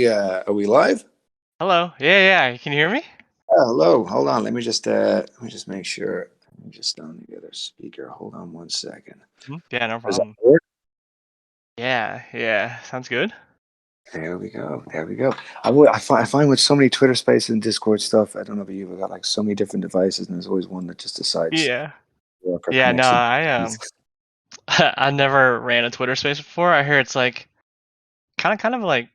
Are we live? Hello. Yeah. Can you hear me? Hello. Hold on. Let me just make sure. Let me just on the other speaker. Hold on 1 second. Yeah, no Does that problem. work? Yeah. Sounds good. There we go. There we go. I find with so many Twitter Spaces and Discord stuff. I don't know about you. We've got like so many different devices, and there's always one that just decides Yeah. to work or Yeah, no, connects to. I never ran a Twitter space before. I hear it's like kind of like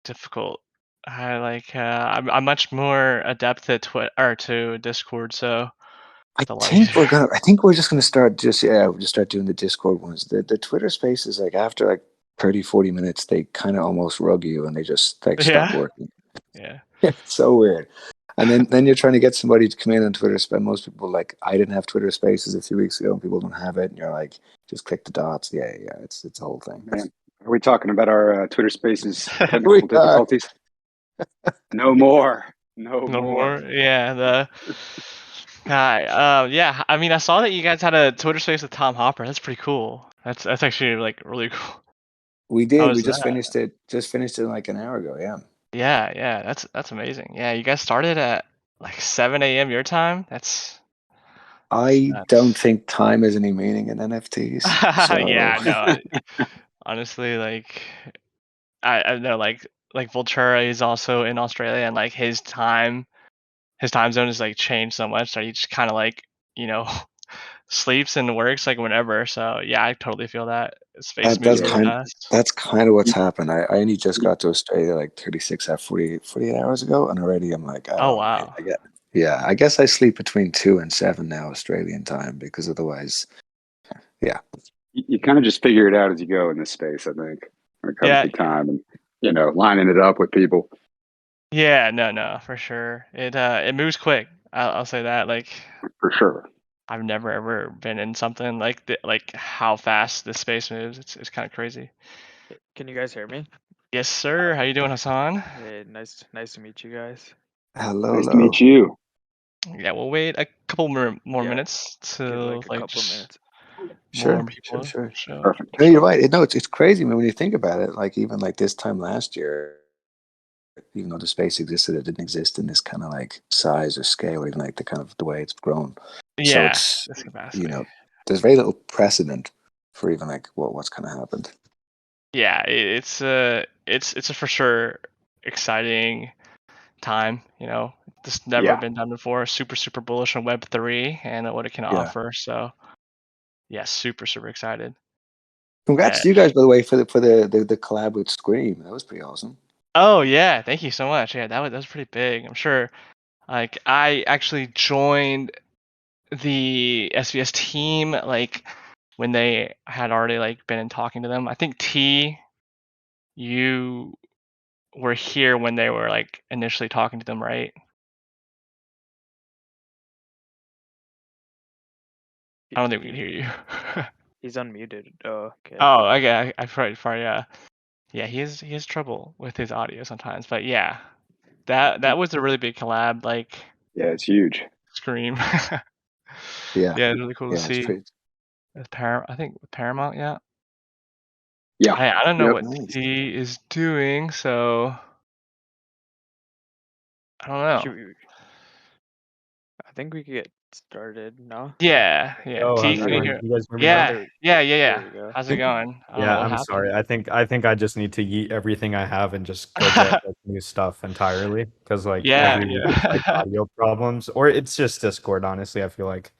difficult. I'm much more adept at to Discord, so I it's a lot think easier. we're gonna. I think we're just gonna start. We'll just start doing the Discord ones. The Twitter Spaces, like after like 30, 40 minutes, they kind of almost rug you, and they just like stop Yeah. working. Yeah. It's so weird. And then you're trying to get somebody to come in on Twitter. Most people like I didn't have Twitter Spaces a few weeks ago, and people don't have it. And you're like, just click the dots. Yeah. It's a whole thing. Man, are we talking about our Twitter Spaces We technical are. difficulties? No more. No No more. more. Yeah, the Hi. Yeah, I mean I saw that you guys had a Twitter space with Tom Hopper. That's pretty cool. That's actually like really cool. We How did. We was just that? finished it. Just finished it like an hour ago. Yeah. Yeah, that's amazing. Yeah, you guys started at like 7 a.m. your time. That's I don't nuts. think time has any meaning in NFTs. So Yeah, no. Honestly, like I know like Voltura is also in Australia and like his time zone is like changed so much that he just kind of like you know sleeps and works like whenever. So yeah, I totally feel that. Space that moves that's Yeah. really kind fast. that's kind of what's You, happened. I only just you, got to Australia like 36 out 48 hours ago, and already I'm like, Oh oh, wow. I get. Yeah, I guess I sleep between 2 and 7 now Australian time because otherwise, yeah. you kind of just figure it out as you go in this space, I think, when it comes Yeah, to time and, lining it up with people. yeah, no, for sure. It moves quick. I'll say that. Like For sure. I've never ever been in something like how fast this space moves. It's kind of crazy. Can you guys hear me? Yes, sir. How you doing, Hassan? Hey, nice to meet you guys. Hello, Nice to hello. meet you. Yeah, we'll wait a couple more Yeah, minutes give to like a like couple just minutes. more Sure, sure, people sure. show Perfect. No, you're show up. right. No, it's crazy, man, when you think about it. Like even like this time last year, even though the space existed, it didn't exist in this kind of like size or scale, even like the way it's grown. So Yeah, it's this you capacity. know, there's very little precedent for even like what's kind of happened. Yeah, it's a for sure exciting time. This never Yeah. been done before. Super bullish on Web3 and what it can Yeah. offer. So yeah, super excited. Congrats Yeah. to you guys, by the way, for the collab with Scream. That was pretty awesome. Oh yeah, thank you so much. Yeah, that was pretty big. I'm sure. Like I actually joined the SVS team like when they had already like been in talking to them. I think you were here when they were like initially talking to them, right? I don't think we can hear you. He's unmuted. Oh, okay. Oh, okay. I probably yeah. He has trouble with his audio sometimes, but yeah, that was a really big collab. Like Yeah, it's huge. Scream. Yeah. Yeah, it's really cool to Yeah, it's see. pretty I think with Paramount, yeah. Yeah. I don't know Yep. what nice. T is doing, so I don't know. Should we, I think we could get started now. Yeah. Oh, T, how's it can you going? hear? You guys hear me Oh, now? Yeah, there, yeah. there we go. How's it going? I don't know Yeah, what I'm happened. sorry. I think I just need to yeet everything I have and just go get like, new stuff entirely because like Yeah, every week it's like yeah. audio problems or it's just Discord. Honestly, I feel like.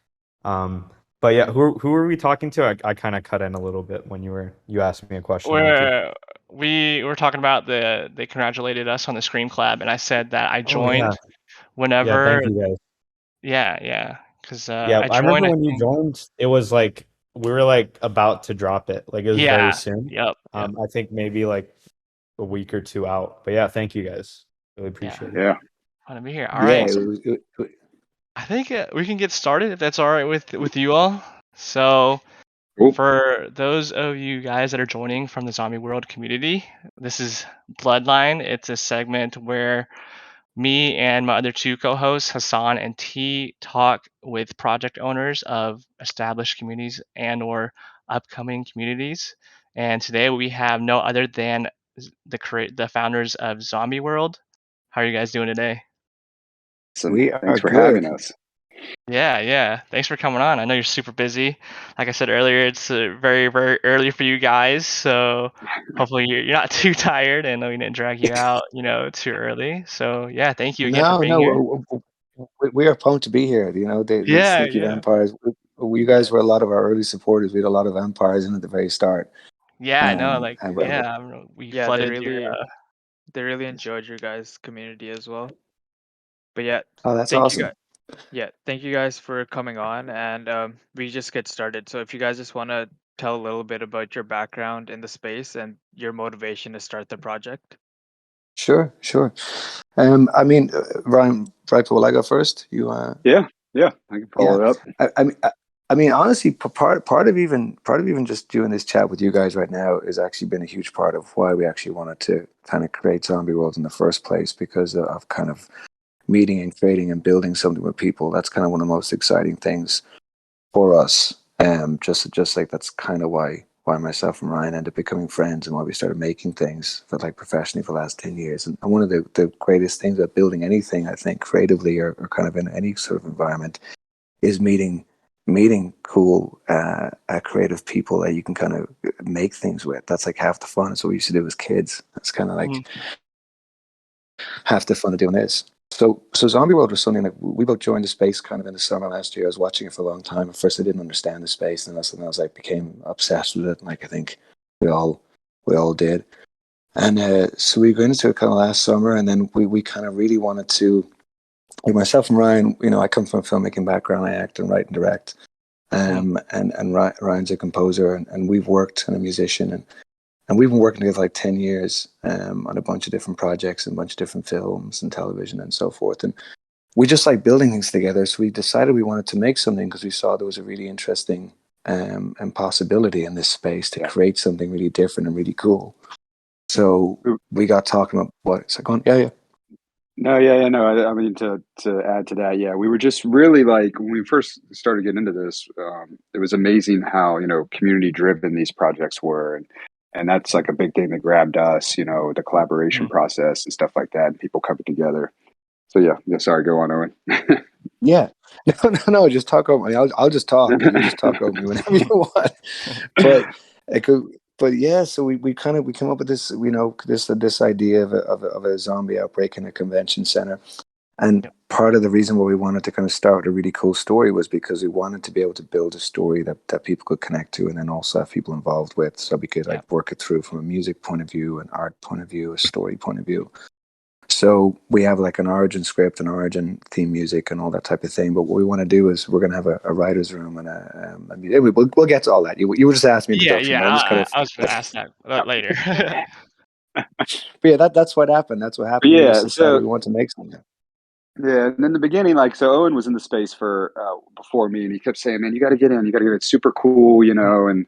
But yeah, who are we talking to? I kind of cut in a little bit when you asked me a question, Monty. We were talking about they congratulated us on the Scream collab, and I said that I Oh yeah, joined yeah. whenever. Thank you guys. Yeah, because Yeah, I I remember joined. I when you think. joined, it was like we were like about to drop it. Like it was very Yeah. soon. Yep. I think maybe like a week or two out. But yeah, thank you guys. Really Yeah. appreciate it. Yeah. Want to be here. All Yeah, right. I think we can get started if that's all right with you all. So, Cool. for those of you guys that are joining from the Zombie World community, this is Bloodline. It's a segment where me and my other two co-hosts, Hassan and T, talk with project owners of established communities and or upcoming communities. And today we have no other than the founders of Zombie World. How are you guys doing today? So We are thanks for having good. us. Yeah. Thanks for coming on. I know you're super busy. Like I said earlier, it's very, very early for you guys. So hopefully you're not too tired, and we didn't drag you out, too early. So yeah, thank you again for No, being here. we are pumped to be here. The Yeah, sneaky vampires. You guys were a lot of our early supporters. We had a lot of vampires in at the very start. Yeah. I know. Like, And yeah, I don't know, we Yeah, they flooded your. really enjoyed your guys' community as well. But yeah, oh, that's thank you awesome. guys. Yeah, thank you guys for coming on, and we just get started. So if you guys just want to tell a little bit about your background in the space and your motivation to start the project. Sure. I mean, Ryan, right? Will I go first? You, Yeah, I can yeah. follow it up. I mean, honestly, part of even just doing this chat with you guys right now has actually been a huge part of why we actually wanted to kind of create Zombie World in the first place, because of kind of meeting and creating and building something with people. That's kind of one of the most exciting things for us. Just like that's kind of why myself and Ryan ended up becoming friends, and why we started making things for like professionally for the last 10 years. And one of the greatest things about building anything, I think, creatively or kind of in any sort of environment, is meeting cool creative people that you can kind of make things with. That's like half the fun. It's what we used to do as kids. That's kind of like half the fun of doing this. So Zombie World was something that we both joined the space kind of in the summer last year. I was watching it for a long time. At first I didn't understand the space, and that's when I was like became obsessed with it. And like I think we all did. And so we got into it kind of last summer, and then we kind of really wanted to, like myself and Ryan, I come from a filmmaking background. I act and write and direct. And Ryan's a composer, and we've worked, and a musician, and we've been working together like 10 years on a bunch of different projects and a bunch of different films and television and so forth. And we just like building things together. So we decided we wanted to make something because we saw there was a really interesting and possibility in this space to create something really different and really cool. So we got talking about what it's like. Yeah. No, no. I mean, to add to that, yeah, we were just really like when we first started getting into this. It was amazing how community driven these projects were, and that's like a big thing that grabbed us. The collaboration process and stuff like that, and people coming together. So yeah. Sorry, go on, Owen. Yeah, no. Just talk over me. I'll just talk. You just talk over me whenever you want. But yeah. So we came up with this. This idea of a zombie outbreak in a convention center. And part of the reason why we wanted to kind of start a really cool story was because we wanted to be able to build a story that people could connect to, and then also have people involved with, so we could like work it through from a music point of view, an art point of view, a story point of view. So we have like an origin script, an origin theme music, and all that type of thing. But what we want to do is we're going to have a writer's room and we'll get to all that. You were just asking me introduction, but I'm just kind of. I was going to ask that later. But yeah, that's what happened. That's what happened. We just decided we want to make something. Yeah, and in the beginning, so Owen was in the space for before me, and he kept saying, "Man, you got to get in. You got to get it. It's super cool, And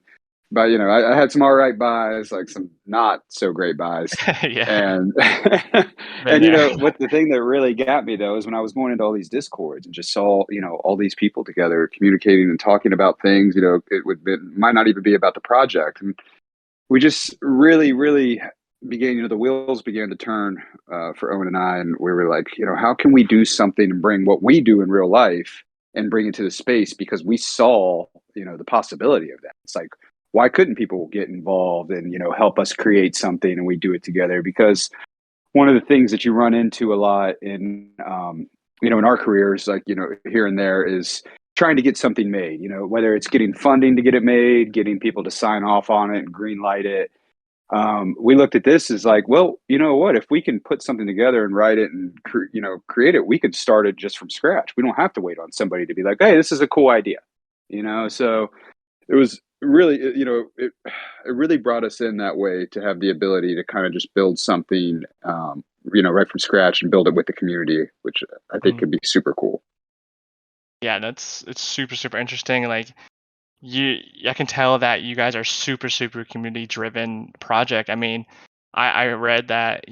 but I had some all right buys, like some not so great buys, and and what the thing that really got me though is when I was going into all these discords and just saw all these people together communicating and talking about things. It might not even be about the project, and we just really began, the wheels began to turn for Owen and I, and we were like, how can we do something and bring what we do in real life and bring it to the space, because we saw, the possibility of that. It's like, why couldn't people get involved and, help us create something, and we do it together? Because one of the things that you run into a lot in, in our careers, like, here and there, is trying to get something made, whether it's getting funding to get it made, getting people to sign off on it and green light it. We looked at this as like, well, you know what, if we can put something together and write it and create it, we could start it just from scratch. We don't have to wait on somebody to be like, hey, this is a cool idea, so it was really, it really brought us in that way to have the ability to kind of just build something, right from scratch and build it with the community, which I think could be super cool. Yeah, it's super, super interesting. Like, I can tell that you guys are super community driven project. I mean, I read that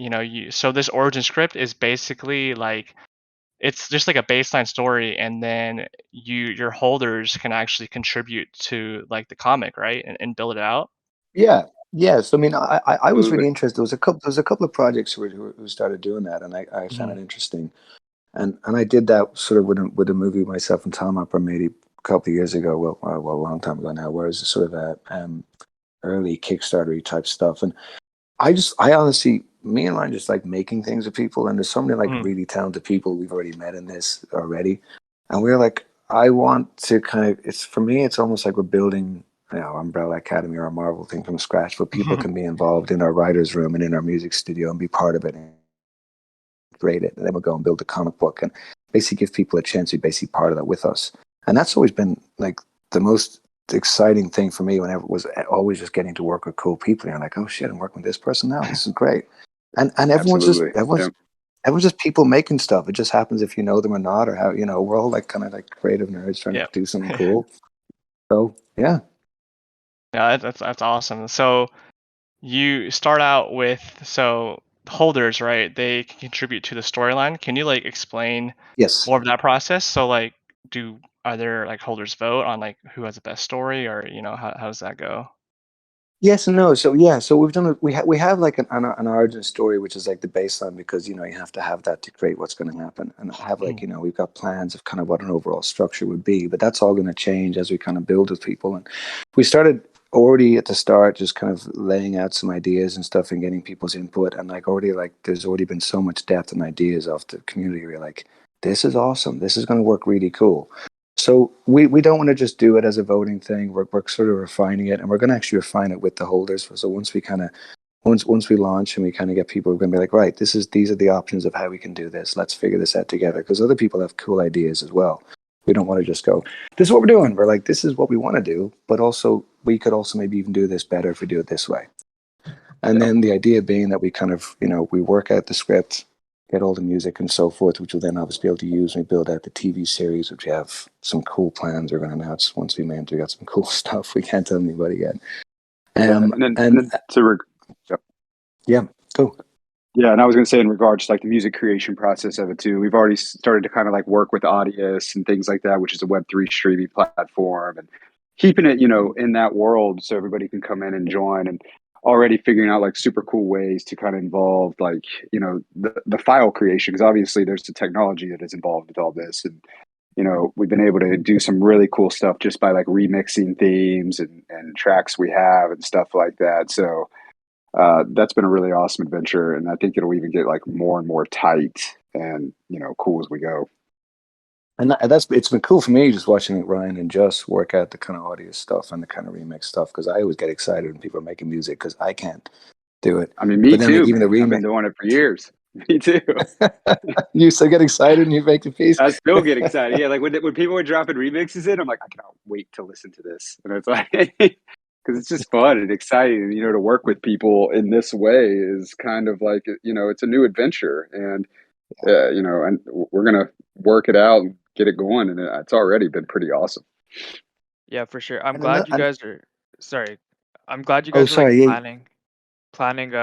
so this origin script is basically like, it's just like a baseline story, and then your holders can actually contribute to like the comic, right, and build it out. Yeah, Yes, I mean, I was really Absolutely. interested. There was a couple of projects who started doing that, and I found it interesting. And I did that sort of with a movie myself and Tom Upper made a couple of years ago. Well, a long time ago now. Where it was sort of a early Kickstarter type stuff, and I honestly, me and Ryan just like making things with people, and there's so many like Mm. really talented people we've already met in this already, and we're like, I want to kind of, it's for me, it's almost like we're building, Umbrella Academy or a Marvel thing from scratch, where people can be involved in our writers' room and in our music studio and be part of it and create it, and then we'll go and build a comic book and basically give people a chance to be basically part of that with us, and that's always been like the most exciting thing for me whenever it was always just getting to work with cool people. You're like, oh shit, I'm working with this person now. This is great. And Absolutely. everyone's just people making stuff. It just happens if you know them or not, or how, we're all like kind of like creative nerds trying Yeah. to do something cool. So yeah. Yeah, that's awesome. So you start out with holders, right? They can contribute to the storyline. Can you like explain Yes. more of that process? So like, are there like holders vote on like who has the best story, or how does that go? Yes and no. So yeah, so we've done we have like an origin story, which is like the baseline, because you have to have that to create what's going to happen, and have like we've got plans of kind of what an overall structure would be, but that's all going to change as we kind of build with people. And we started already at the start just kind of laying out some ideas and stuff and getting people's input, and like there's already been so much depth and ideas of the community. We're like, this is awesome. This is going to work really cool. So we don't want to just do it as a voting thing. We're sort of refining it, and we're going to actually refine it with the holders. So once we launch and we kind of get people, we're going to be like, right, these are the options of how we can do this. Let's figure this out together, because other people have cool ideas as well. We don't want to just go, this is what we're doing. We're like, this is what we want to do, but also we could also maybe even do this better if we do it this way. And then the idea being that we kind of, we work out the script, get all the music and so forth, which we'll then obviously be able to use when we build out the TV series, which we have some cool plans we're going to announce once we got some cool stuff. We can't tell anybody yet. Yeah, go. Yeah, and I was going to say in regards to like the music creation process of it too, we've already started to kind of like work with Audius and things like that, which is a Web3 streaming platform, and keeping it, in that world so everybody can come in and join, and already figuring out like super cool ways to kind of involve like, the file creation, because obviously there's the technology that is involved with all this. And, we've been able to do some really cool stuff just by like remixing themes and tracks we have and stuff like that. So, that's been a really awesome adventure, and I think it'll even get like more and more tight and cool as we go. And it's been cool for me just watching Ryan and Just work out the kind of audio stuff and the kind of remix stuff, because I always get excited when people are making music, because I can't do it. I mean, me but then, too. like, even the remix, I've been doing it for years. Me too. You still get excited when you make the piece. I still get excited. Yeah, like when people are dropping remixes in, I'm like, I cannot wait to listen to this, and it's like. Because it's just fun and exciting, to work with people in this way is kind of like, it's a new adventure, and and we're gonna work it out and get it going, and it's already been pretty awesome. Yeah, for sure. I'm And glad you and guys are. Sorry, I'm glad you oh, guys are like sorry, yeah. planning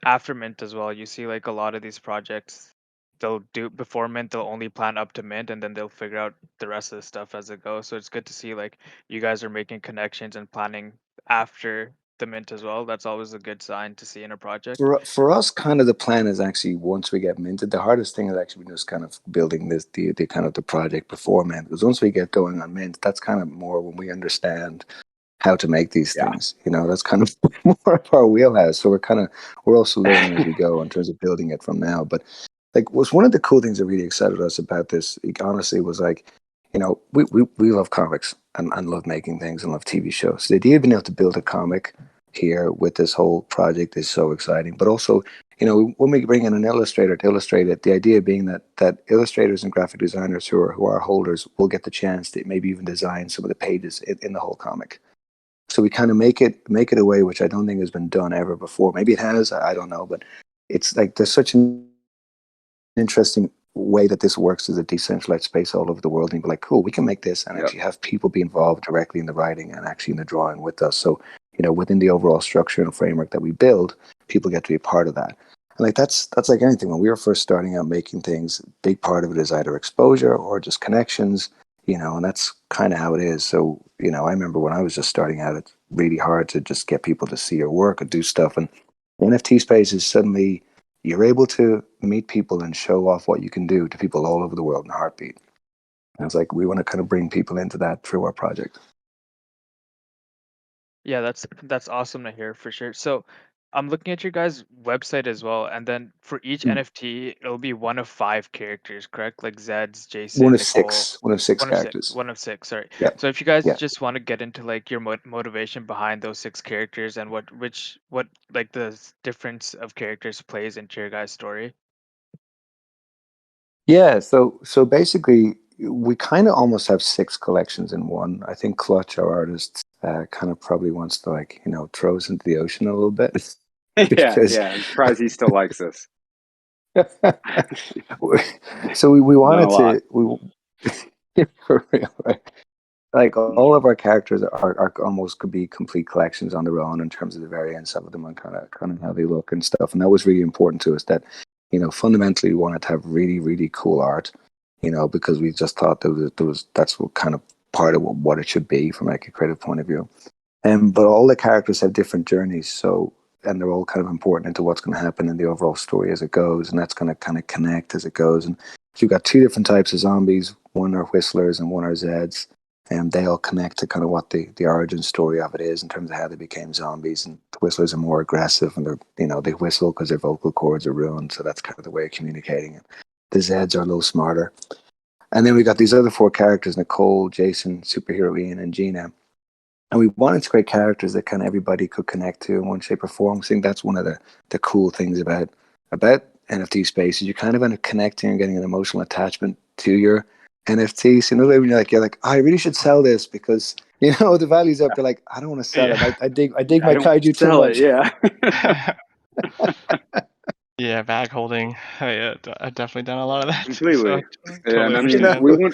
after mint as well. You see, like a lot of these projects, they'll do before mint, they'll only plan up to mint, and then they'll figure out the rest of the stuff as it goes. So it's good to see like you guys are making connections and planning after the mint as well. That's always a good sign to see in a project. For us, kind of the plan is actually once we get minted. The hardest thing is actually just kind of building the kind of the project before mint, because once we get going on mint, that's kind of more when we understand how to make these things. That's kind of more of our wheelhouse. So we're also learning as we go in terms of building it from now. But like, was one of the cool things that really excited us about this, honestly, was like, we love comics and love making things and love TV shows. So the idea of being able to build a comic here with this whole project is so exciting. But also, when we bring in an illustrator to illustrate it, the idea being that illustrators and graphic designers who are holders will get the chance to maybe even design some of the pages in the whole comic. So we kind of make it a way which I don't think has been done ever before. Maybe it has, I don't know, but it's like there's such an interesting way that this works as a decentralized space all over the world, and be like, cool, we can make this and actually have people be involved directly in the writing and actually in the drawing with us. So within the overall structure and framework that we build, people get to be a part of that. And like that's like anything. When we were first starting out making things, a big part of it is either exposure or just connections, and that's kind of how it is. So I remember when I was just starting out, really hard to just get people to see your work or do stuff. And the NFT space is suddenly you're able to meet people and show off what you can do to people all over the world in a heartbeat. And it's like we want to kind of bring people into that through our project. Yeah, that's awesome to hear for sure. So I'm looking at your guys' website as well, and then for each Mm. NFT, it'll be one of 5 characters, correct? Like Zeds, One Jason, of Nicole. six. One of six One of six. characters. One of six. Sorry. Yeah. So if you guys Yeah. just want to get into like your motivation behind those 6 characters and what like the difference of characters plays into your guys' story. Yeah, so basically, we kind of almost have 6 collections in one. I think Clutch, our artist, kind of probably wants to throw us into the ocean a little bit because I'm surprised he still likes this. so we Not a wanted lot. for real, right? Like all of our characters are almost could be complete collections on their own in terms of the variants of them and kind of how they look and stuff. And that was really important to us that, fundamentally we wanted to have really, really cool art, because we just thought that's what kind of part of what it should be from like a creative point of view. But all the characters have different journeys, and they're all kind of important into what's going to happen in the overall story as it goes, and that's going to kind of connect as it goes. And so you've got 2 different types of zombies. One are whistlers and one are Zeds. And they all connect to kind of what the origin story of it is in terms of how they became zombies. And the whistlers are more aggressive, and they whistle because their vocal cords are ruined. So that's kind of the way of communicating. And the Zeds are a little smarter. And then we got these other 4 characters: Nicole, Jason, Superhero Ian, and Gina. And we wanted to create characters that kind of everybody could connect to in one shape or form. I think that's one of the cool things about NFT space is you kind of end up connecting and getting an emotional attachment to your NFTs. When you're like, I really should sell this because the value's up. They're like, I don't want to sell it. I dig my kaiju too much. Yeah. Yeah, bag holding. I've definitely done a lot of that. Completely. So Yeah, totally and I understand. mean,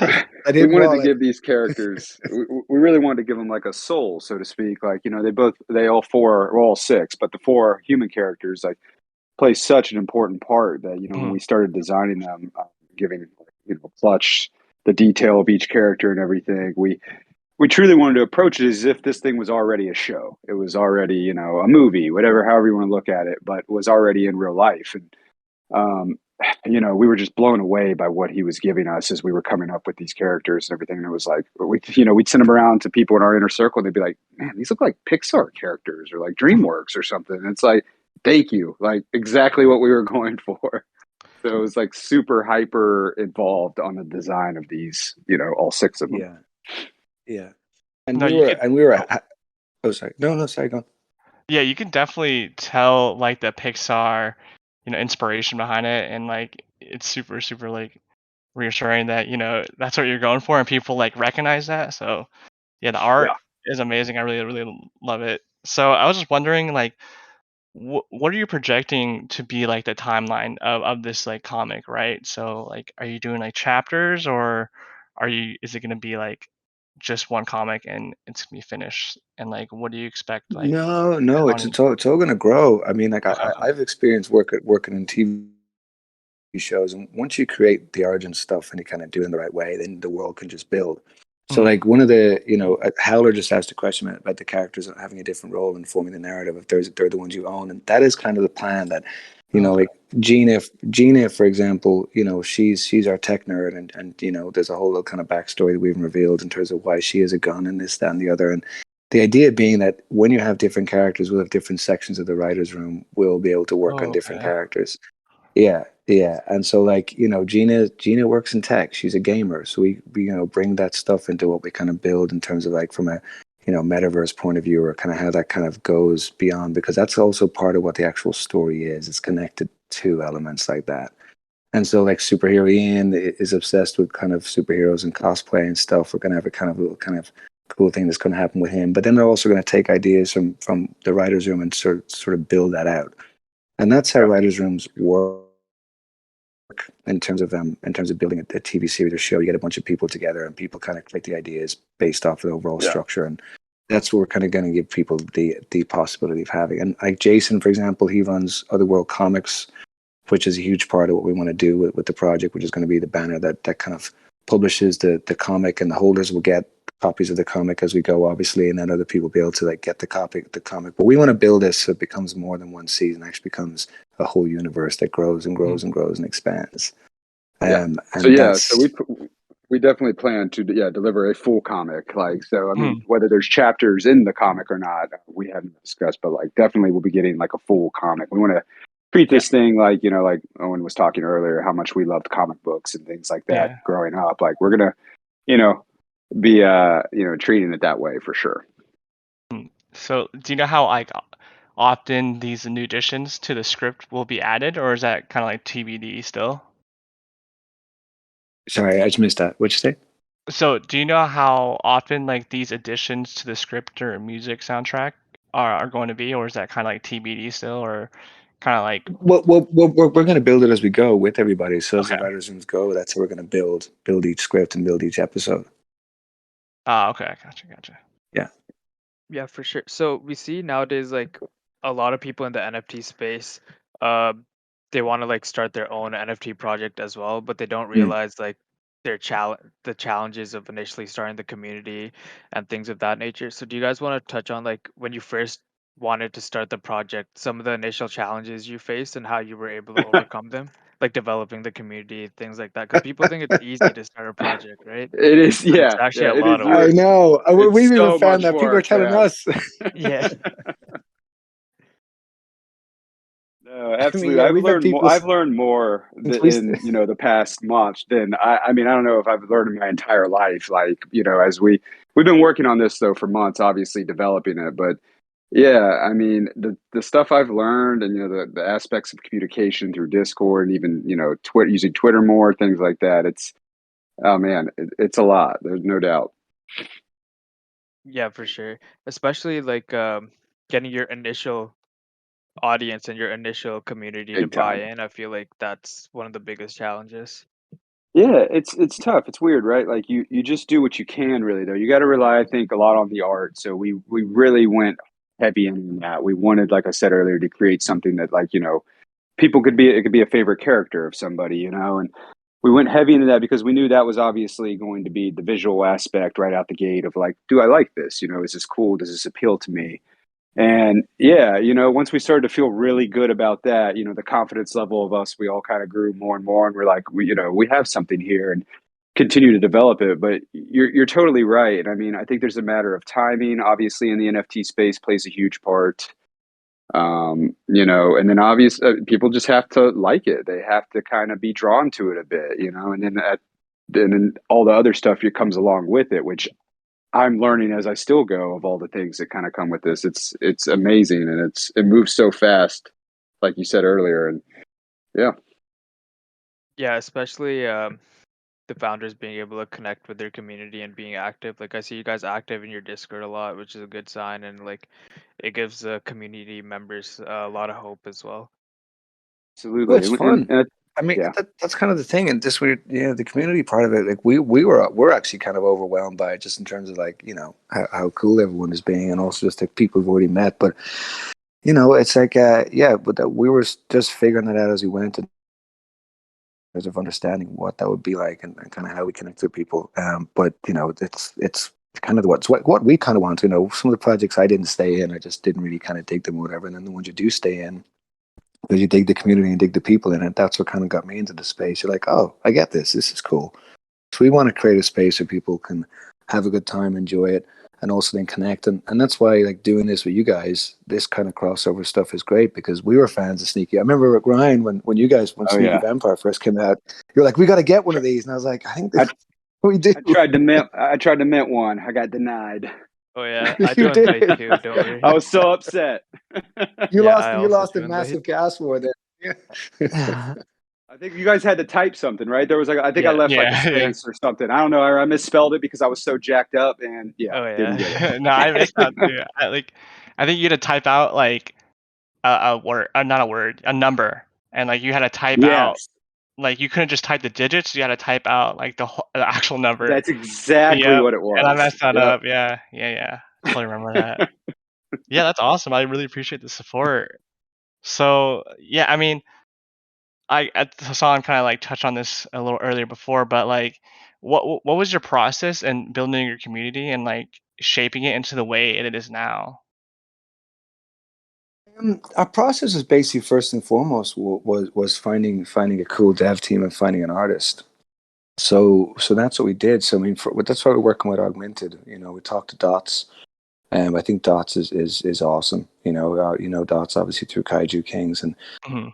I we did wanted to wallet. give these characters. We really wanted to give them like a soul, so to speak. Like all 6, but the 4 human characters like play such an important part that when we started designing them, giving Clutch the detail of each character and everything, we truly wanted to approach it as if this thing was already a show. It was already a movie, however you want to look at it, but was already in real life. And we were just blown away by what he was giving us as we were coming up with these characters and everything. And it was like, we'd send them around to people in our inner circle, and they'd be like, man, these look like Pixar characters or like DreamWorks or something. And it's like, thank you. Like exactly what we were going for. So it was like super hyper involved on the design of these, all 6 of them. Yeah. And No, we were. Oh, sorry. No, sorry. Go on. Yeah, you can definitely tell like the Pixar, inspiration behind it, and like it's super, super like reassuring that that's what you're going for, and people like recognize that. So yeah, the art is amazing. I really, really love it. So I was just wondering, like, what are you projecting to be like the timeline of this like comic, right? So like, are you doing like chapters, or is it going to be like just one comic and it's gonna be finished? And like, what do you expect like No, on? it's all going to grow. I mean, like Okay. I've experienced working in TV shows, and once you create the origin stuff and you kind of do it in the right way, then the world can just build. So like one of the Howler just asked a question about the characters having a different role in forming the narrative if they're the ones you own, and that is kind of the plan that like Gina, for example, she's our tech nerd, and there's a whole little kind of backstory that we haven't revealed in terms of why she has a gun and this, that, and the other. And the idea being that when you have different characters, we'll have different sections of the writer's room. We'll be able to work on different characters. Yeah. And so like, Gina works in tech. She's a gamer. So we bring that stuff into what we kind of build in terms of like from a, metaverse point of view, or kind of how that kind of goes beyond, because that's also part of what the actual story is. It's connected to elements like that. And so like Superhero Ian is obsessed with kind of superheroes and cosplay and stuff. We're going to have a kind of little kind of cool thing that's going to happen with him. But then they're also going to take ideas from the writer's room and sort of build that out. And that's how writers' rooms work in terms of building a TV series or show. You get a bunch of people together, and people kind of create the ideas based off of the overall structure, and that's what we're kind of going to give people the possibility of having. And like Jason, for example, he runs Otherworld Comics, which is a huge part of what we want to do with the project, which is going to be the banner that kind of publishes the comic, and the holders will get copies of the comic as we go, obviously, and then other people be able to like get the comic. But we want to build this so it becomes more than one season. Actually, becomes a whole universe that grows and grows and grows and expands. Yeah. And So that's we definitely plan to deliver a full comic. Like, so I mean, Mhm. whether there's chapters in the comic or not, we haven't discussed, but like definitely we'll be getting like a full comic. We want to treat this thing like, like Owen was talking earlier, how much we loved comic books and things like that Yeah. growing up. Like we're gonna, be treating it that way for sure. So, do you know how like often these new additions to the script will be added, or is that kind of like TBD still? sorry, I just missed that. What'd you say? So, do you know how often like these additions to the script or music soundtrack are going to be, or is that kind of like TBD still, or kind of like Well, we're going to build it as we go with everybody. So as the okay? writers' rooms go, that's how we're going to build each script and build each episode. Okay, gotcha. Yeah, for sure. So we see nowadays like a lot of people in the NFT space, uh, they want to like start their own NFT project as well, but they don't realize like the challenges of initially starting the community and things of that nature. So do you guys want to touch on like when you first wanted to start the project, some of the initial challenges you faced and how you were able to overcome them, like developing the community, things like that? Because people think it's easy to start a project, right? It is, But it's yeah, actually a it lot is. of work. I know. It's We've even so found much that people are work, telling man. us. Yeah. No, I mean, absolutely. yeah, we've had people. I've learned more Since we in the past month than I mean, I don't know if I've learned in my entire life. Like, as we've been working on this though for months, obviously developing it. But yeah, I mean, the stuff I've learned and the aspects of communication through Discord and even Twitter, using Twitter more, things like that. It's oh man, it's a lot. There's no doubt. Yeah, for sure. Especially like getting your initial audience and your initial community to Big buy time. in. I feel like that's one of the biggest challenges. Yeah, it's tough. It's weird, right? Like you just do what you can really though. You got to rely, I think, a lot on the art. So we really went heavy in that. We wanted, like I said earlier, to create something that like, people it could be a favorite character of somebody, and we went heavy into that because we knew that was obviously going to be the visual aspect right out the gate of like, do I like this? Is this cool? Does this appeal to me? And yeah, once we started to feel really good about that, the confidence level of us, we all kind of grew more and more, and we're like, we have something here, and continue to develop it. But you're totally right. I mean, I think there's a matter of timing. Obviously, in the NFT space, plays a huge part. And then obviously people just have to like it. They have to kind of be drawn to it a bit, and then all the other stuff that comes along with it, which I'm learning as I still go of all the things that kind of come with this. It's amazing, and it moves so fast, like you said earlier. And yeah, Yeah, especially the founders being able to connect with their community and being active. Like I see you guys active in your Discord a lot, which is a good sign, and like it gives the community members a lot of hope as well. Well, absolutely. it's fun. And I mean, yeah, that's kind of the thing, and just the community part of it. Like we're actually kind of overwhelmed by it, just in terms of like how cool everyone is being, and also just the people we've already met. But it's like we were just figuring that out as we went, in terms of understanding what that would be like, and kind of how we connect with people. But it's kind of what we kind of want to know. Some of the projects I didn't stay in, I just didn't really kind of dig them or whatever, and then the ones you do stay in, because you dig the community and dig the people in it. That's what kind of got me into the space. You're like, oh, I get this. This is cool. So we want to create a space where people can have a good time, enjoy it, and also then connect. And that's why like doing this with you guys, this kind of crossover stuff is great, because we were fans of Sneaky. I remember Ryan when oh Sneaky yeah. Vampire first came out, you're like, we got to get one of these, and I was like, I think I, we do. I tried to mint one. I got denied. Oh yeah, I You do invite did. too. Don't worry. I was so upset. You Yeah, lost. I You also lost a do invite. massive gas war there. Yeah. I think you guys had to type something, right? There was like, I think I Yeah. left like a Yeah. space or something. I don't know. I misspelled it because I was so jacked up, and yeah, Oh didn't get it. yeah. No, I missed that too. I think you had to type out like a word, not a word, a number, and like you had to type out Yes, like you couldn't just type the digits. You had to type out like the actual number. that's exactly Yep. what it And I was. messed that Yep. up. Yeah. Totally remember that. Yeah, that's awesome. I really appreciate the support. So yeah, I mean, Hassan kind of like touched on this a little earlier before, but like what was your process in building your community and like shaping it into the way it is now? Our process is basically first and foremost was finding a cool dev team and finding an artist. So that's what we did. So I mean, that's why we're working with Augmented. You know, we talked to Dots. I think Dots is awesome. You know Dots obviously through Kaiju Kings, and Mhm.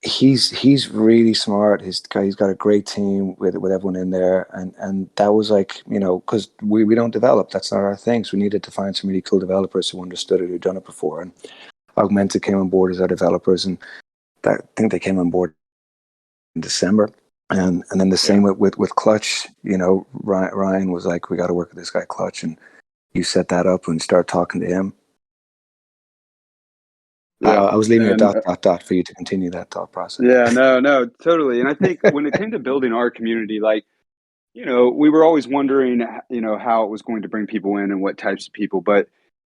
he's really smart. He's got a great team with everyone in there, and that was like, you know, because we don't develop. That's not our thing. So we needed to find some really cool developers who understood it, who'd done it before, and Augmented came on board as our developers, and I think they came on board in December. And then the same with Clutch. You know, Ryan was like, we got to work with this guy Clutch, and you set that up and start talking to him. Yeah, I was leaving and, a dot for you to continue that thought process. yeah, no, totally. And I think when it came to building our community, like, you know, we were always wondering, you know, how it was going to bring people in and what types of people. But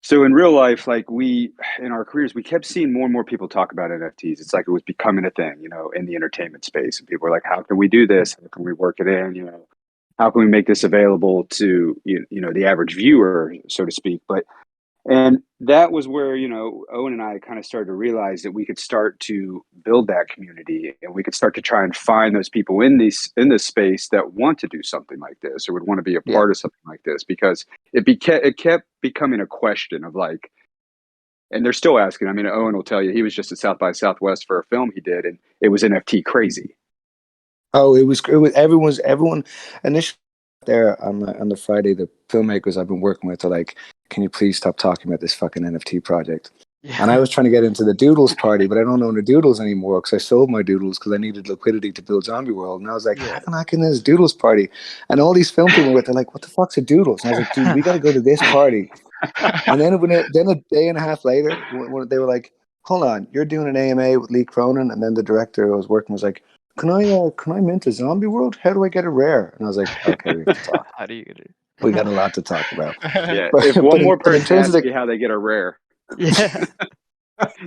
so in real life, like in our careers, we kept seeing more and more people talk about NFTs. It's like it was becoming a thing, you know, in the entertainment space. And people were like, how can we do this? How can we work it in? You know, how can we make this available to, you know, the average viewer, so to speak? And that was where, you know, Owen and I kind of started to realize that we could start to build that community, and we could start to try and find those people in this space that want to do something like this or would want to be a Yeah. part of something like this, because it kept becoming a question of like, and they're still asking. I mean, Owen will tell you he was just at South by Southwest for a film he did, and it was NFT crazy. Oh, it was everyone initially there on the Friday. The filmmakers I've been working with are like, can you please stop talking about this fucking NFT project? And I was trying to get into the Doodles party, but I don't own the Doodles anymore because I sold my Doodles because I needed liquidity to build Zombie World. And I was like, how can I get in this Doodles party? And all these film people were they're like, what the fuck's a Doodles? And I was like, dude, we got to go to this party. And then then a day and a half later, when they were like, hold on, you're doing an AMA with Lee Cronin, and then the director I was working was like, can I mint a Zombie World? How do I get a rare? And I was like, okay, we have to talk. How do you get it? We got a lot to talk about. Yeah, But, if one more but in person terms of asks you how they get a rare, Yeah. I'm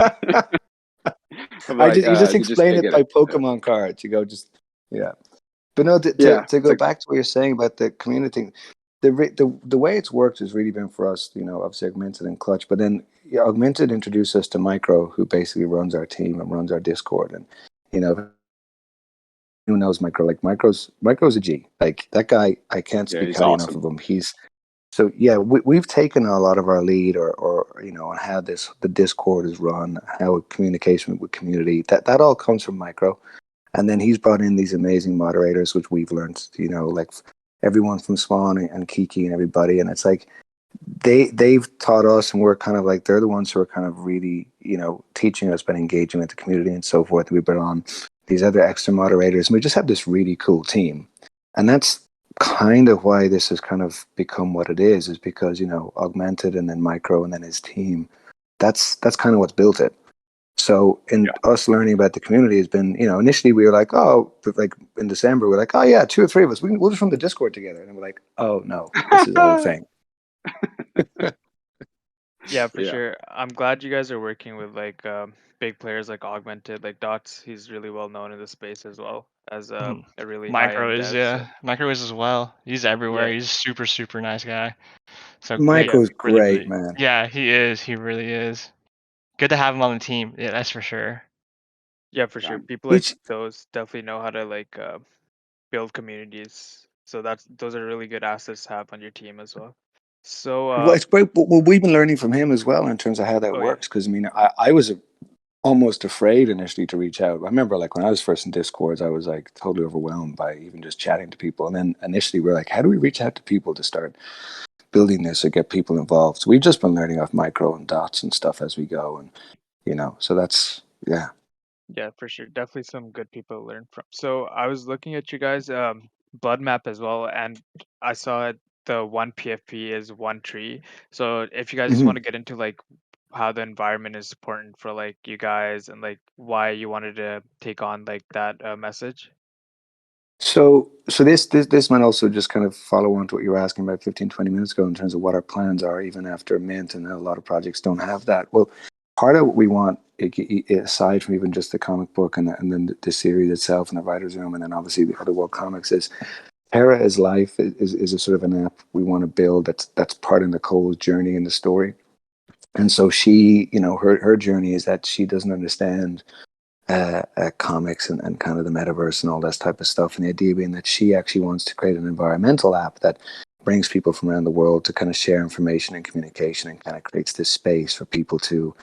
you like, just you explain can't it get by it. Pokemon cards. You go yeah. But no, Yeah, to it's go like, back to what you're saying about the community, the way it's worked has really been for us, you know, obviously Augmented and Clutch, but then Augmented introduced us to Micro, who basically runs our team and runs our Discord, and you know, who knows Micro? Like Micro's a G. Like that guy, I can't yeah, speak he's highly enough awesome. of him. So yeah, we've taken a lot of our lead, or you know, on how the Discord is run, how communication with community. That all comes from Micro, and then he's brought in these amazing moderators, which we've learned. You know, like everyone from Swan and Kiki and everybody, and it's like they've taught us, and we're kind of like they're the ones who are kind of really, you know, teaching us about engaging with the community and so forth. We brought on these other extra moderators, and we just have this really cool team, and that's kind of why this has kind of become what it is because, you know, Augmented and then Micro and then his team, that's kind of what's built it. So in us learning about the community has been, you know, initially we were like, oh, like in December we're like, oh yeah, 2 or 3 of us, we'll just run the Discord together, and we're like, oh no, this is a whole thing. Yeah, for Yeah. sure. I'm glad you guys are working with like big players like Augmented, like Dots. He's really well known in the space as well as a really high Micro end is dev. So Micro is as well. He's everywhere. yeah, He's super nice guy. So like Micro's really great, man. yeah, he is. He really is. Good to have him on the team. Yeah, that's for sure. yeah, for Yeah. sure. People like Which, those definitely know how to like build communities. So those are really good assets to have on your team as well. So well, it's great. Well, we've been learning from him as well in terms of how that oh yeah, works. Because I mean, I was almost afraid initially to reach out. I remember like when I was first in Discords, I was like totally overwhelmed by even just chatting to people. And then initially we're like, how do we reach out to people to start building this or get people involved? So we've just been learning off Micro and Dots and stuff as we go. And, you know, so that's, yeah. yeah, for sure. Definitely some good people to learn from. So I was looking at you guys blood map as well, and I saw the one PFP is one tree. So if you guys just Mm-hmm. want to get into like how the environment is important for like you guys and like why you wanted to take on like that message. So this might also just kind of follow on to what you were asking about 15, 20 minutes ago in terms of what our plans are even after Mint, and a lot of projects don't have that. Well, part of what we want, aside from even just the comic book and then the series itself and the writer's room, and then obviously the other World Comics, is Terra is Life is a sort of an app we want to build that's part of Nicole's journey in the story. And so she, her journey is that she doesn't understand comics and kind of the metaverse and all that type of stuff. And the idea being that she actually wants to create an environmental app that brings people from around the world to kind of share information and communication, and kind of creates this space for people to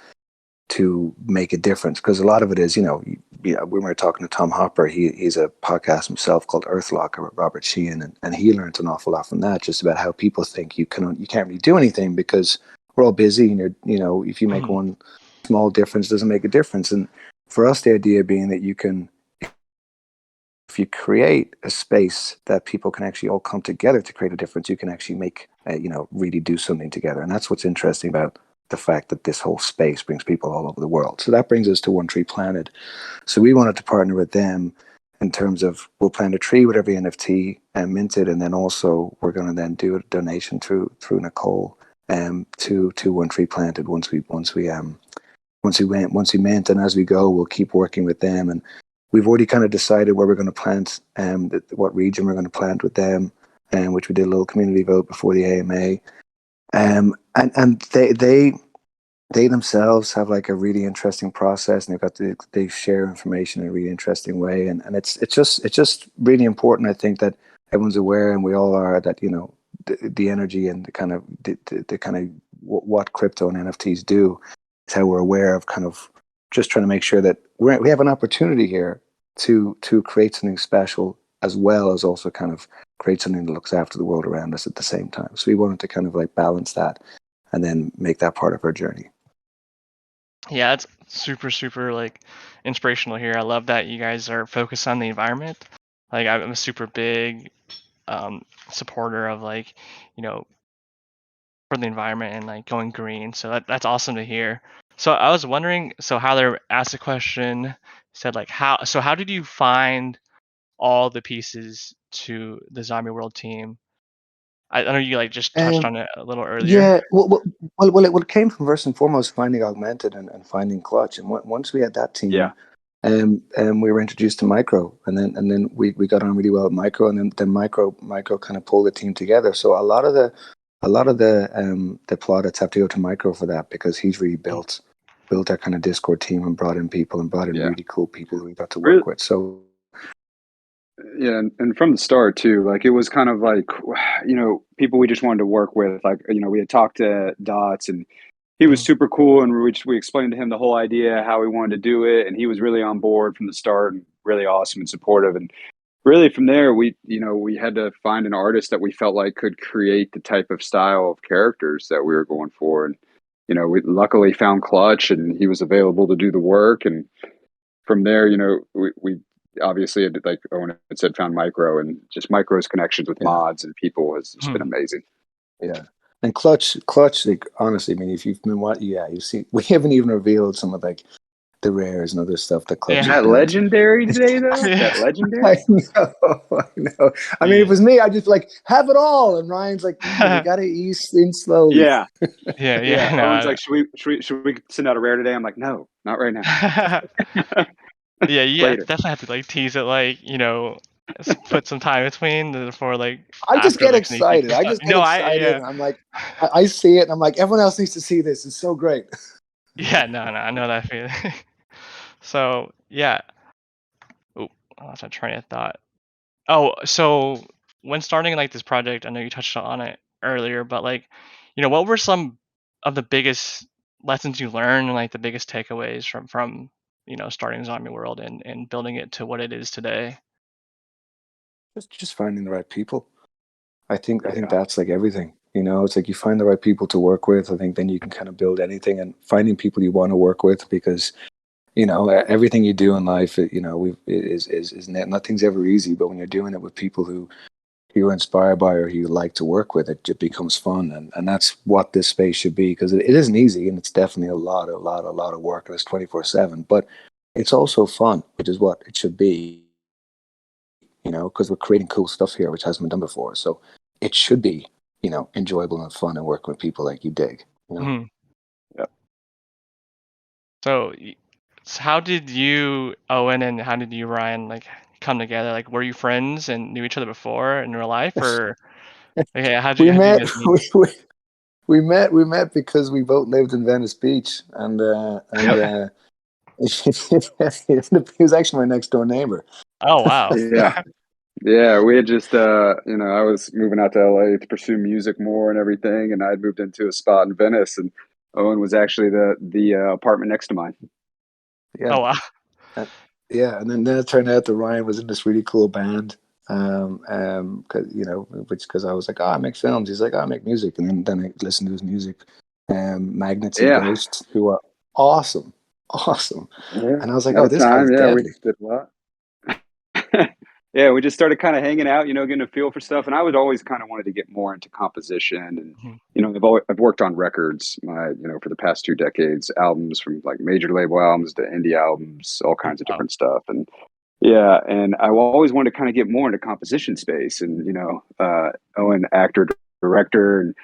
make a difference. Because a lot of it is, when we were talking to Tom Hopper, he's a podcast himself called Earthlocker with Robert Sheehan, and he learned an awful lot from that, just about how people think you can't really do anything because we're all busy, and if you make one small difference, doesn't make a difference. And for us, the idea being that if you create a space that people can actually all come together to create a difference, you can actually make, really do something together. And that's what's interesting about the fact that this whole space brings people all over the world. So that brings us to One Tree Planted. So we wanted to partner with them in terms of, we'll plant a tree with every NFT and mint it, and then also we're going to then do a donation through Nicole to One Tree Planted once we mint, and as we go, we'll keep working with them. And we've already kind of decided where we're going to plant, what region we're going to plant with them, which we did a little community vote before the AMA. And they themselves have like a really interesting process, and they share information in a really interesting way. And it's just really important, I think, that everyone's aware, and we all are, that the energy and the kind of what crypto and NFTs do is how we're aware of kind of just trying to make sure that we have an opportunity here to create something special, as well as also kind of create something that looks after the world around us at the same time. So we wanted to kind of like balance that and then make that part of our journey. Yeah, it's super like inspirational here. I love that you guys are focused on the environment. Like, I'm a super big supporter of, like, for the environment and like going green. So that's awesome to hear. So I was wondering, so Tyler asked a question, said like, how did you find all the pieces to the Zombie World team? I know you like just touched on it a little earlier. Yeah, well, it came from, first and foremost, finding Augmented and finding Clutch. And once we had that team, Yeah. we were introduced to Micro, and then we got on really well with Micro, and then Micro kind of pulled the team together. So a lot of the plaudits have to go to Micro for that, because he's really built our kind of Discord team and brought in people and brought in really cool people who we got to work with. So yeah, and from the start too, like, it was kind of like, people we just wanted to work with. Like, we had talked to Dots, and he was super cool, and we explained to him the whole idea, how we wanted to do it, and he was really on board from the start, and really awesome and supportive. And really from there, we had to find an artist that we felt like could create the type of style of characters that we were going for. And we luckily found Clutch, and he was available to do the work. And from there, we obviously had, like Owen had said, found Micro, and just Micro's connections with mods and people has just been amazing. Yeah. And Clutch, like, honestly, I mean, if you've been you see, we haven't even revealed some of like the rares and other stuff that Clutch Is has that done. legendary today, though? Yeah. That legendary? I know. I mean, if it was me, I'd just like, have it all. And Ryan's like, we gotta ease in slowly. Yeah. Yeah. No, Owen's like, should we send out a rare today? I'm like, no, not right now. yeah, you Later. definitely have to like tease it, like, put some time between before, like, I just after, get like, sneaking excited. I stuff. just get No, excited. And I'm like, I see it, and I'm like, everyone else needs to see this. It's so great. Yeah, no, I know that feeling. So yeah. Oh, I lost my train of thought. Oh, so when starting like this project, I know you touched on it earlier, but like, what were some of the biggest lessons you learned, and like the biggest takeaways from starting Zombie World and building it to what it is today? Just finding the right people. I think that's like everything. It's like you find the right people to work with. I think then you can kind of build anything, and finding people you want to work with, because everything you do in life, nothing's ever easy. But when you're doing it with people who you're inspired by or who you like to work with, it just becomes fun, and that's what this space should be, because it isn't easy, and it's definitely a lot of work, and it's 24/7. But it's also fun, which is what it should be. Because we're creating cool stuff here, which hasn't been done before. So it should be, enjoyable and fun, and working with people like you dig. Mhm. Yep. So how did you, Owen, and how did you, Ryan, like come together? Like, were you friends and knew each other before in real life, or yeah, how'd We you met. guys meet? We met because we both lived in Venice Beach, and he was actually my next door neighbor. Oh wow. Yeah. Yeah, we had just, I was moving out to LA to pursue music more and everything, and I had moved into a spot in Venice, and Owen was actually the apartment next to mine. Yeah, Oh wow. yeah, and then it turned out that Ryan was in this really cool band. Because I was like, oh, I make films. He's like, oh, I make music, and then I listened to his music. Magnets and Yeah. Ghosts, who are awesome, Yeah. and I was like, At oh, a this guy's time, yeah, we deadly. did a lot. Yeah, we just started kind of hanging out, getting a feel for stuff. And I would always kind of wanted to get more into composition. And, Mhm. I've worked on records, for the past 2 decades, albums from like major label albums to indie albums, all kinds of Wow. different stuff. And yeah, and I always wanted to kind of get more into composition space. And, Owen, actor, director, and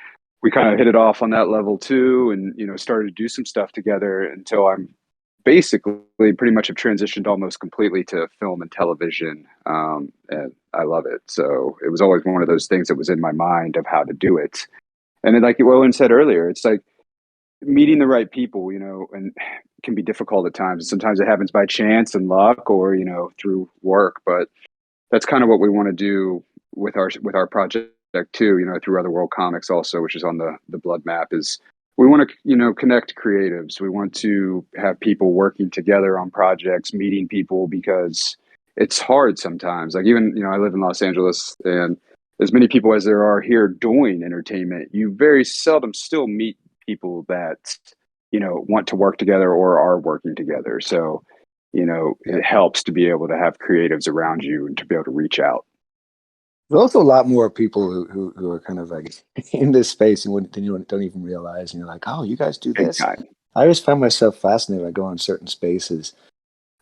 we kind of hit it off on that level too. And, started to do some stuff together until I'm basically pretty much have transitioned almost completely to film and television. And I love it. So it was always one of those things that was in my mind of how to do it. And then, like Owen said earlier, it's like meeting the right people, and can be difficult at times. Sometimes it happens by chance and luck or, through work, but that's kind of what we want to do with our project too, through Other World Comics also, which is on the Blood map, is we want to, connect creatives. We want to have people working together on projects, meeting people, because it's hard sometimes. Like even, I live in Los Angeles, and as many people as there are here doing entertainment, you very seldom still meet people that, want to work together or are working together. So, it helps to be able to have creatives around you and to be able to reach out. There's also a lot more people who are kind of like in this space and you don't even realize. And you're like, oh, you guys do Big this. time. I always find myself fascinated. I go on certain spaces,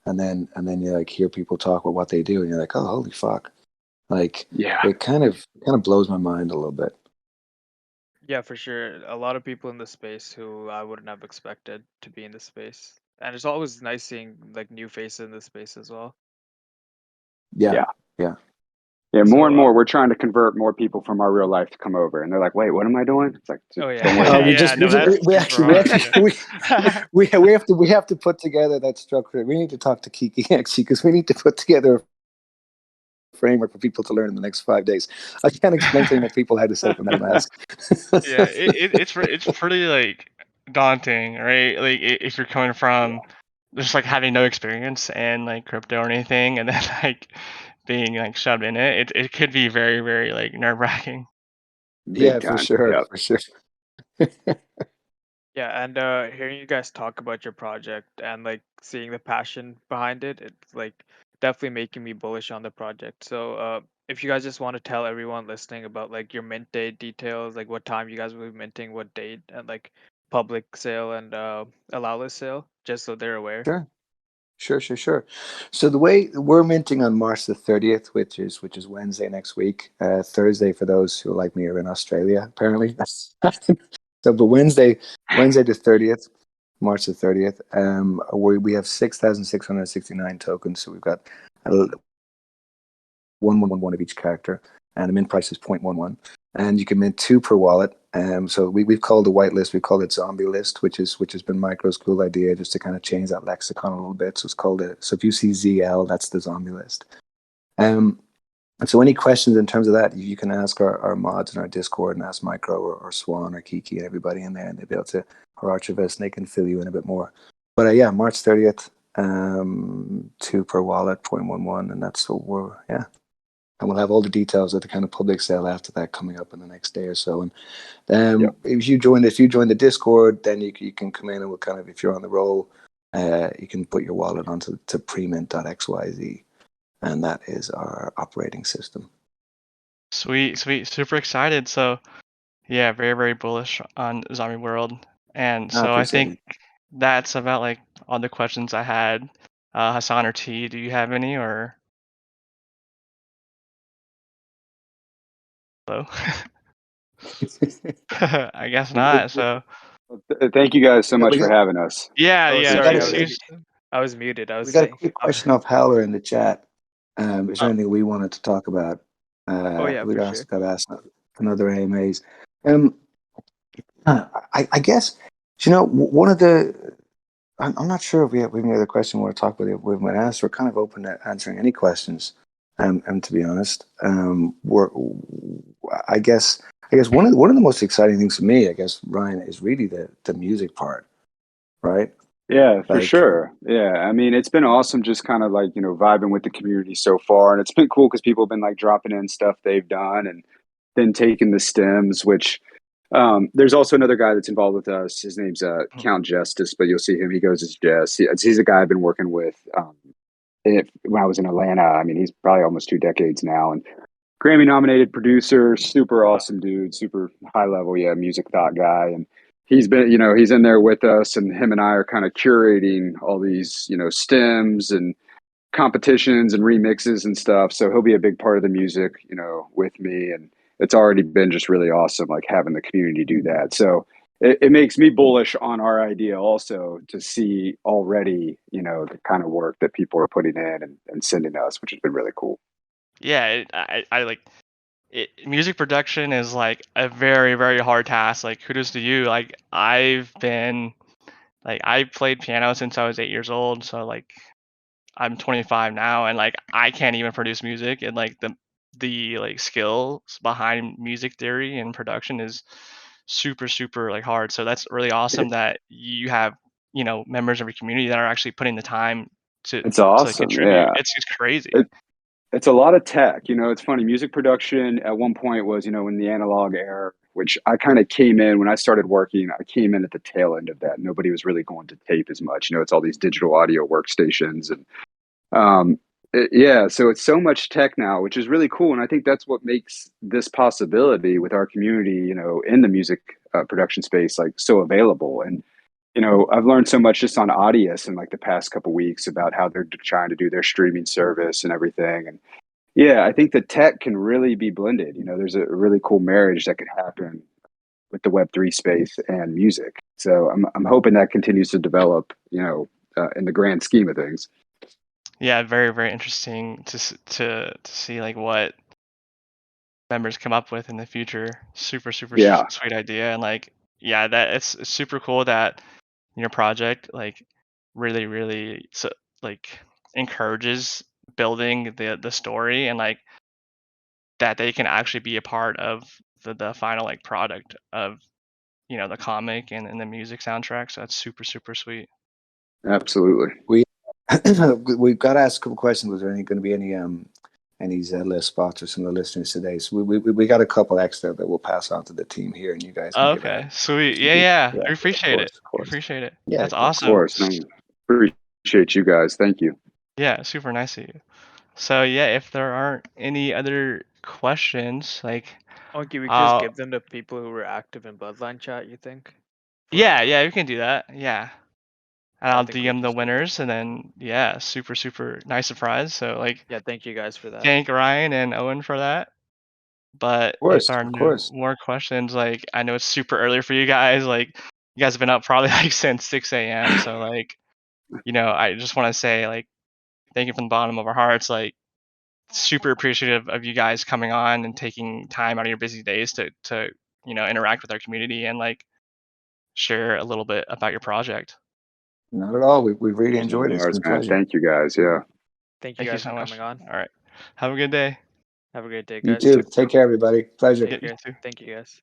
and then you like hear people talk about what they do, and you're like, oh, holy fuck! Like, Yeah. it kind of blows my mind a little bit. Yeah, for sure. A lot of people in the space who I wouldn't have expected to be in the space. And it's always nice seeing like new faces in the space as well. Yeah, Yeah. yeah. Yeah, more So, and more, we're trying to convert more people from our real life to come over, and they're like, "Wait, what am I doing?" It's like, oh yeah, don't worry. We have to put together that structure. We need to talk to Kiki actually, because we need to put together a framework for people to learn in the next 5 days. I can't explain to more people how to set up a MetaMask. Yeah, it's pretty like daunting, right? Like if you're coming from just like having no experience in like crypto or anything, and then like being like shoved in it could be very, very like nerve-wracking. Yeah, Big for time. sure, Yep. for sure. yeah, and hearing you guys talk about your project and like seeing the passion behind it, it's like definitely making me bullish on the project. So, if you guys just want to tell everyone listening about like your mint date details, like what time you guys will be minting, what date, and like public sale and allow list sale, just so they're aware. Sure. So the way we're minting on March the 30th, which is Wednesday next week, Thursday for those who like me are in Australia, apparently. So, but Wednesday the 30th, March the 30th, we have 6,669 tokens. So we've got 111 of each character, and the mint price is 0.11. And you can mint 2 per wallet. So we've called the whitelist, we called it Zombie List, which has been Micro's cool idea, just to kind of change that lexicon a little bit. So it's called it. So if you see ZL, that's the Zombie List. And so any questions in terms of that, you can ask our mods in our Discord, and ask Micro or Swan or Kiki and everybody in there, and they'll be able to, or Archivist, and they can fill you in a bit more. But yeah, March 30th, 2 per wallet, 0.11, and that's what we're, yeah. And we'll have all the details of the kind of public sale after that coming up in the next day or so. And if you join the Discord, then you can come in and we'll kind of, if you're on the roll, you can put your wallet onto to premint.xyz, and that is our operating system. Sweet, super excited. So yeah, very, very bullish on Zombie World. And so I think that's about like all the questions I had. Hassan or T, do you have any, or hello? I guess not. So Thank you guys so much for having us. yeah, Oh, yeah. sorry, Seriously. I was muted. I was We got a saying. quick question off Howler in the chat. Is there anything we wanted to talk about? Oh yeah, We for got sure. asked another AMAs. I guess one of the. I'm not sure if we have any other question we want to talk about. We've been asked. We're kind of open to answering any questions. And to be honest, I guess one of the most exciting things to me, I guess, Ryan, is really the music part, right? Yeah, for Like, sure. Yeah, I mean, it's been awesome just kind of like, vibing with the community so far. And it's been cool because people have been like dropping in stuff they've done and then taking the stems, which there's also another guy that's involved with us. His name's Count Justice, but you'll see him. He goes as Jess. He's a guy I've been working with when I was in Atlanta. I mean, he's probably almost 2 decades now. And Grammy nominated producer, super awesome dude, super high level, music thought guy. And he's been, he's in there with us, and him and I are kind of curating all these, stems and competitions and remixes and stuff. So he'll be a big part of the music, with me. And it's already been just really awesome, like having the community do that. So it makes me bullish on our idea also to see already, the kind of work that people are putting in and sending us, which has been really cool. Yeah, I like it. Music production is like a very, very hard task. Like, kudos to you. Like, I played piano since I was 8 years old. So like, I'm 25 now, and like, I can't even produce music. And like, the like skills behind music theory and production is super, super like hard. So that's really awesome that you have members of your community that are actually putting the time to It's awesome. contribute. Yeah. It's crazy. It's a lot of tech. It's funny. Music production at one point was, in the analog era, which I kind of came in when I started working. I came in at the tail end of that. Nobody was really going to tape as much. It's all these digital audio workstations and yeah. So it's so much tech now, which is really cool. And I think that's what makes this possibility with our community, in the music production space, like so available. And I've learned so much just on Audius in like the past couple weeks about how they're trying to do their streaming service and everything. And yeah, I think the tech can really be blended. There's a really cool marriage that could happen with the Web3 space and music. So I'm hoping that continues to develop, in the grand scheme of things. Yeah, very, very interesting to see like what members come up with in the future. Super, super Yeah, sweet idea. And like, yeah, that it's super cool that your project like really, really like encourages building the story, and like that they can actually be a part of the final like product of the comic and the music soundtrack. So that's super, super sweet. absolutely. We've got to ask a couple questions. Was there going to be any list spots or some of the listeners today? So we got a couple extra that we'll pass on to the team here, and you guys can give Okay, a sweet. Yeah. yeah, We appreciate it. of We course. appreciate it. Yeah, That's of course. Of awesome. course. No, appreciate you guys. Thank you. Yeah, super nice of you. So yeah, if there aren't any other questions, like, Okay, we could just uh, give them to people who were active in Bloodline chat, you think? yeah, we can do that. Yeah, and I I'll think we DM the just do that. winners, and then yeah, super, super nice surprise. So like, Yeah, thank you guys for that. thank Ryan and Owen for that. But if there are Of no course. more questions, like, I know it's super early for you guys. Like, you guys have been up probably like since 6 a.m. So like, I just want to say like, thank you from the bottom of our hearts. Like, super appreciative of you guys coming on and taking time out of your busy days to interact with our community and like share a little bit about your project. Not at all. We really Pleasure's enjoyed it. It's ours, been a man. pleasure. Thank you guys. Yeah. Thank you Thank you guys so for much. coming on. All right, have a good day. Have a great day, You guys. too. Take care, everybody. Pleasure. Take You care. too. Thank you guys.